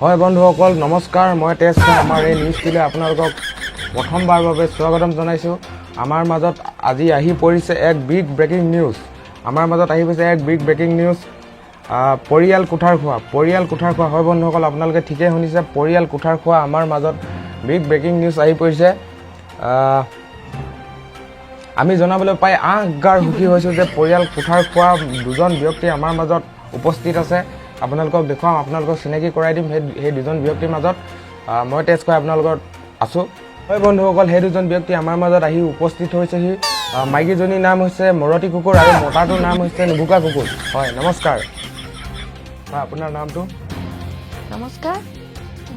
হয় বন্ধুসকল নমস্কাৰ মই তেজ আমাৰ এই নিউজটিলে আপোনালোকক প্ৰথমবাৰৰ বাবে স্বাগতম জনাইছোঁ আমাৰ মাজত আজি আহি পৰিছে এক বিগ ব্ৰেকিং নিউজ আমাৰ মাজত আহি পৰিছে এক বিগ ব্ৰেকিং নিউজ পৰিয়াল কুঠাৰ খোৱা হয় বন্ধুসকল আপোনালোকে ঠিকই শুনিছে পৰিয়াল কুঠাৰ খোৱা আমাৰ মাজত বিগ ব্ৰেকিং নিউজ আহি পৰিছে আমি জনাবলৈ পাই আগাৰ সুখী হৈছোঁ যে পৰিয়াল কুঠাৰ খোৱা দুজন ব্যক্তি আমাৰ মাজত উপস্থিত আছে আপোনালোকক দেখুৱাম আপোনালোকক চিনাকি কৰাই দিম সেই দুজন ব্যক্তিৰ মাজত মই টেষ্ট কৰি আপোনালোকৰ আছোঁ হয় বন্ধুসকল সেই দুজন ব্যক্তি আমাৰ মাজত আহি উপস্থিত হৈছেহি মাইকীজনীৰ নাম হৈছে মৰতী কুকুৰ আৰু মতাটোৰ নাম হৈছে নুবুকা কুকুৰ হয় নমস্কাৰ হয় আপোনাৰ নামটো নমস্কাৰ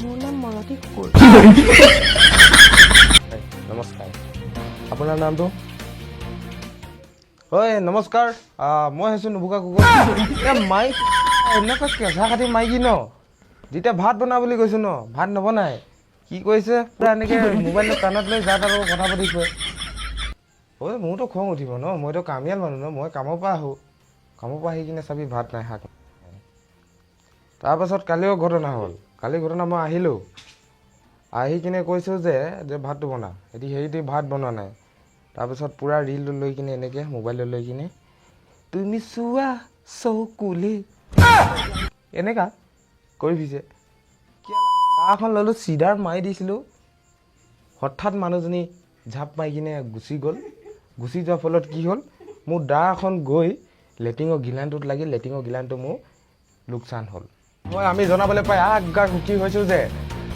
মোৰ নাম মৰতী কুকুৰ নমস্কাৰ আপোনাৰ নামটো হয় নমস্কাৰ মই হৈছোঁ নুবুকা কুকুৰ মাইক এনেকুৱা কেঁচা কাটি মাইকী ন যেতিয়া ভাত বনা বুলি কৈছোঁ ন ভাত নবনাই কি কৈছে পূৰা এনেকৈ মোবাইলটো কাণত লৈ যা তাৰ কথা পাতি থৈ ঐ মোৰতো খং উঠিব ন মইতো কামিয়াল মানুহ ন মই কামৰ পৰা আহি কিনে চাবি ভাত নাই শাক তাৰপাছত কালিও ঘটনা হ'ল কালি ঘটনা মই আহিলোঁ আহি কিনে কৈছোঁ যে ভাতটো বনা হেৰিটো ভাত বনোৱা নাই তাৰপিছত পূৰা ৰিলটো লৈ কিনে এনেকৈ মোবাইলটো লৈ কিনে তুমি চোৱা চকুলি এনেকা কৰি পিছে এখন ল'লোঁ চিধাৰ মাৰি দিছিলোঁ হঠাৎ মানুহজনী ঝাপ মাৰি কিনে গুচি যোৱাৰ ফলত কি হ'ল মোৰ দা এখন গৈ লেট্ৰিনৰ গিলানটোত লাগি লেট্ৰিনৰ গিলানটো মোৰ লোকচান হ'ল মই আমি জনাবলৈ পাই আগাৰ সুখী হৈছোঁ যে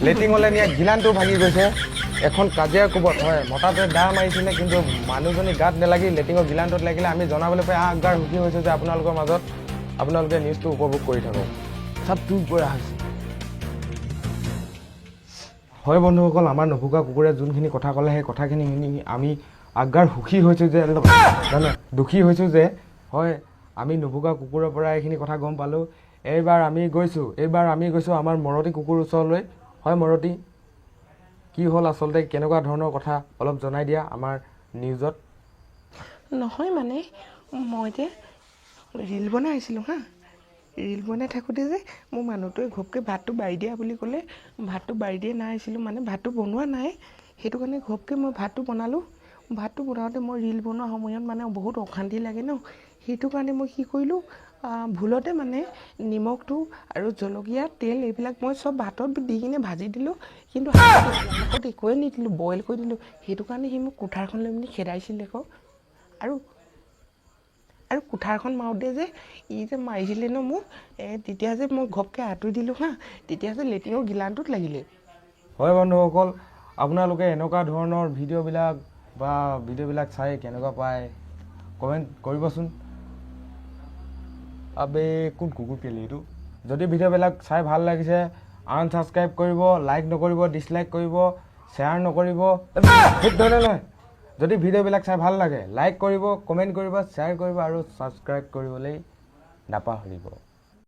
লেট্ৰিনলৈ নিয়া গিলানটো ভাঙি গৈছে এখন কাজিয়াৰ কোবত হয় মতাটোৱে দা মাৰিছিলে কিন্তু মানুহজনী গাত নেলাগি লেট্ৰিনৰ গিলানটোত লাগিলে আমি জনাবলৈ পাই আগাৰ সুখী হৈছোঁ যে আপোনালোকৰ মাজত আপোনালোকে নিউজটো উপভোগ কৰি থাকক চব টুৰ পৰা হৈছে হয় বন্ধুসকল আমাৰ নুবুকা কুকুৰে যোনখিনি কথা ক'লে সেই কথাখিনি শুনি আমি আগাৰ সুখী হৈছোঁ যে দুখী হৈছোঁ যে হয় আমি নুবুকা কুকুৰৰ পৰা এইখিনি কথা গম পালোঁ এইবাৰ আমি গৈছোঁ আমাৰ মৰতী কুকুৰ ওচৰলৈ হয় মৰতী কি হ'ল আচলতে কেনেকুৱা ধৰণৰ কথা অলপ জনাই দিয়া আমাৰ নিউজত নহয় মানে মই যে ৰিল বনাই আছিলোঁ ৰিল বনাই থাকোঁতে যে মোৰ মানুহটোৱে ঘপকৈ ভাতটো বাঢ়ি দিয়া বুলি ক'লে ভাতটো বাঢ়ি দিয়া নাইছিলোঁ মানে ভাতটো বনোৱা নাই সেইটো কাৰণে ঘপকৈ মই ভাতটো বনালোঁ ভাতটো বনাওঁতে মই ৰিল বনোৱা সময়ত মানে বহুত অশান্তি লাগে ন সেইটো কাৰণে মই কি কৰিলোঁ ভুলতে মানে নিমখটো আৰু জলকীয়া তেল এইবিলাক মই চব ভাতত দি কিনে ভাজি দিলোঁ কিন্তু হাতত একোৱে নিদিলোঁ বইল কৰি দিলোঁ সেইটো কাৰণে সি মোক কুঠাৰখন লৈ পিনি খেদাইছিলে আকৌ আৰু কুঠাৰখন মাৰোঁতে যে যে মাৰিছিলে ন মোক তেতিয়া যে মই ঘপকৈ আঁতৰি দিলোঁ তেতিয়া যে লেট্ৰিনৰ গিলানটোত লাগিলে হয় বন্ধুসকল আপোনালোকে এনেকুৱা ধৰণৰ ভিডিঅ'বিলাক চাই কেনেকুৱা পায় কমেণ্ট কৰিবচোন আবে কোন কুকুৰ কেলি এইটো যদি ভিডিঅ'বিলাক চাই ভাল লাগিছে আনছাবস্ক্ৰাইব কৰিব লাইক নকৰিব ডিছলাইক কৰিব শ্বেয়াৰ নকৰিব ঠিক ধৰণে নহয় যদি ভিডিঅ'বিলাক চাই ভাল লাগে লাইক কৰিব কমেণ্ট কৰিব শ্বেয়াৰ কৰিব আৰু ছাবস্ক্ৰাইব কৰিবলৈ নাপাহৰিব